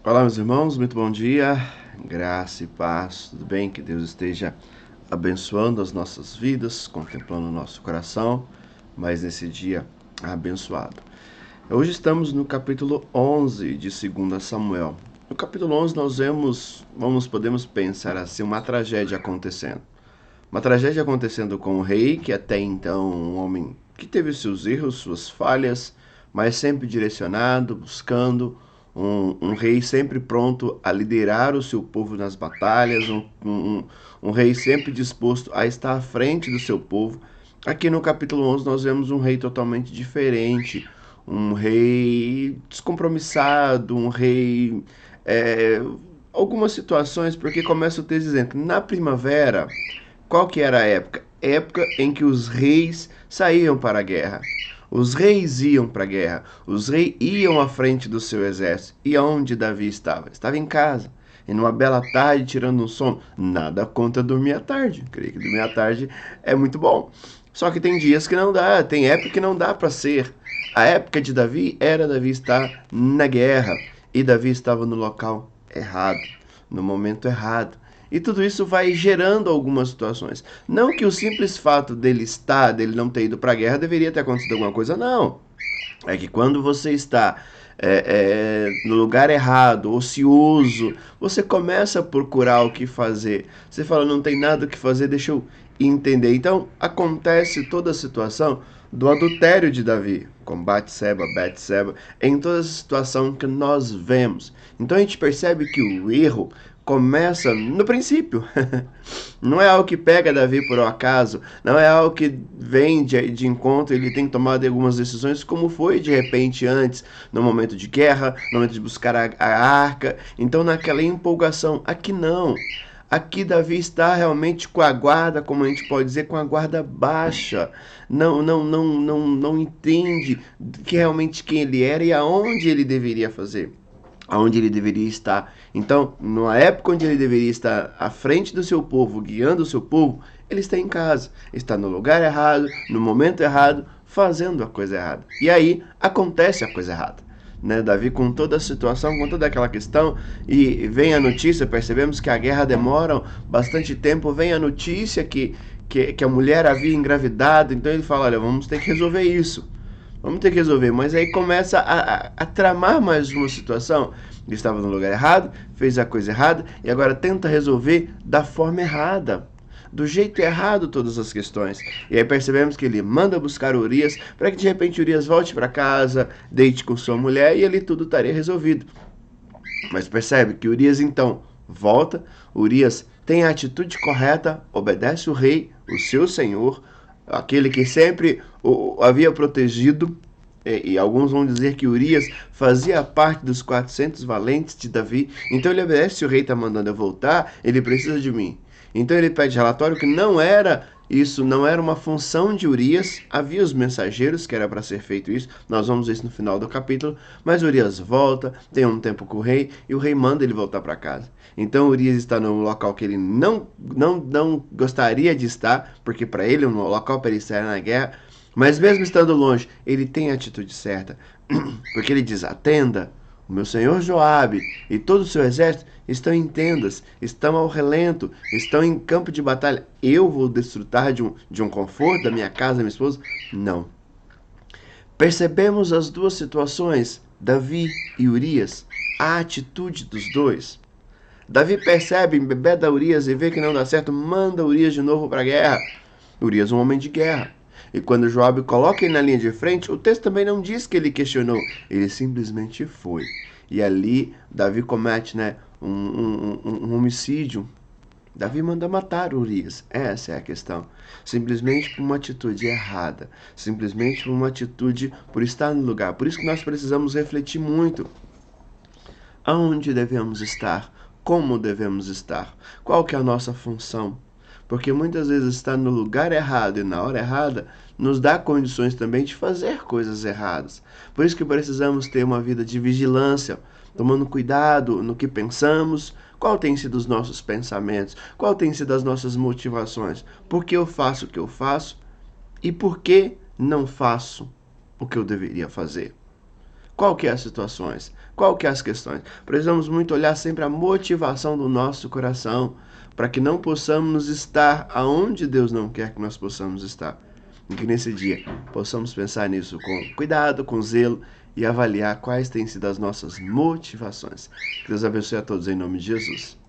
Olá, meus irmãos, muito bom dia, graça e paz, tudo bem? Que Deus esteja abençoando as nossas vidas, contemplando o nosso coração, mas nesse dia abençoado. Hoje estamos no capítulo 11 de 2 Samuel. No capítulo 11 nós podemos pensar assim, uma tragédia acontecendo. Uma tragédia acontecendo com o rei, que até então um homem que teve seus erros, suas falhas, mas sempre direcionado, buscando um rei sempre pronto a liderar o seu povo nas batalhas, um rei sempre disposto a estar à frente do seu povo. Aqui no capítulo 11 nós vemos um rei totalmente diferente, um rei descompromissado, um rei... é, algumas situações, porque começa o texto dizendo, na primavera, qual que era a época? Época em que os reis saíam para a guerra. Os reis iam para a guerra. Os reis iam à frente do seu exército. E onde Davi estava? Estava em casa. E numa bela tarde, tirando um sono. Nada contra dormir à tarde. Creio que dormir à tarde é muito bom. Só que tem dias que não dá. Tem época que não dá para ser. A época de Davi era Davi estar na guerra. E Davi estava no local errado. No momento errado. E tudo isso vai gerando algumas situações. Não que o simples fato dele não ter ido para a guerra, deveria ter acontecido alguma coisa, não. É que quando você está no lugar errado, ocioso, você começa a procurar o que fazer. Você fala, não tem nada o que fazer, deixa eu entender. Então, acontece toda a situação do adultério de Davi, com Batseba, em toda a situação que nós vemos. Então, a gente percebe que o erro começa no princípio. Não é algo que pega Davi por acaso, não é algo que vem de encontro, ele tem tomado algumas decisões, como foi de repente antes, no momento de guerra, no momento de buscar a arca. Então, naquela empolgação, aqui não. Aqui Davi está realmente com a guarda, como a gente pode dizer, com a guarda baixa. Não entende que realmente quem ele era e aonde ele deveria fazer, aonde ele deveria estar. Então, na época onde ele deveria estar à frente do seu povo, guiando o seu povo, ele está em casa, está no lugar errado, no momento errado, fazendo a coisa errada. E aí acontece a coisa errada. Né, Davi com toda a situação, com toda aquela questão, e vem a notícia, percebemos que a guerra demora bastante tempo, vem a notícia que a mulher havia engravidado, então ele fala, olha, vamos ter que resolver isso. Vamos ter que resolver, mas aí começa a tramar mais uma situação. Ele estava no lugar errado, fez a coisa errada e agora tenta resolver da forma errada, do jeito errado todas as questões. E aí percebemos que ele manda buscar Urias para que de repente Urias volte para casa, deite com sua mulher e ali tudo estaria resolvido. Mas percebe que Urias então volta, Urias tem a atitude correta, obedece o rei, o seu senhor, aquele que sempre o havia protegido, e alguns vão dizer que Urias fazia parte dos 400 valentes de Davi, então ele obedece, se o rei está mandando eu voltar, ele precisa de mim. Então ele pede relatório que não era isso, não era uma função de Urias, havia os mensageiros que era para ser feito isso, nós vamos ver isso no final do capítulo, mas Urias volta, tem um tempo com o rei, e o rei manda ele voltar para casa. Então Urias está num local que ele não gostaria de estar, porque para ele, um local para ele estar na guerra, mas mesmo estando longe, ele tem a atitude certa, porque ele diz, atenda, o meu senhor Joabe e todo o seu exército estão em tendas, estão ao relento, estão em campo de batalha. Eu vou desfrutar de um conforto da minha casa, da minha esposa? Não. Percebemos as duas situações, Davi e Urias, a atitude dos dois. Davi percebe, embebeda Urias e vê que não dá certo, manda Urias de novo para a guerra. Urias é um homem de guerra. E quando Joabe coloca ele na linha de frente, o texto também não diz que ele questionou, ele simplesmente foi. E ali Davi comete um homicídio. Davi manda matar Urias, essa é a questão. Simplesmente por uma atitude errada, simplesmente por uma atitude por estar no lugar. Por isso que nós precisamos refletir muito. Aonde devemos estar? Como devemos estar? Qual que é a nossa função? Porque muitas vezes estar no lugar errado e na hora errada nos dá condições também de fazer coisas erradas. Por isso que precisamos ter uma vida de vigilância, tomando cuidado no que pensamos, qual tem sido os nossos pensamentos, qual tem sido as nossas motivações, por que eu faço o que eu faço e por que não faço o que eu deveria fazer. Qual que é as situações? Qual que é as questões? Precisamos muito olhar sempre a motivação do nosso coração, para que não possamos estar aonde Deus não quer que nós possamos estar. E que nesse dia possamos pensar nisso com cuidado, com zelo e avaliar quais têm sido as nossas motivações. Que Deus abençoe a todos em nome de Jesus.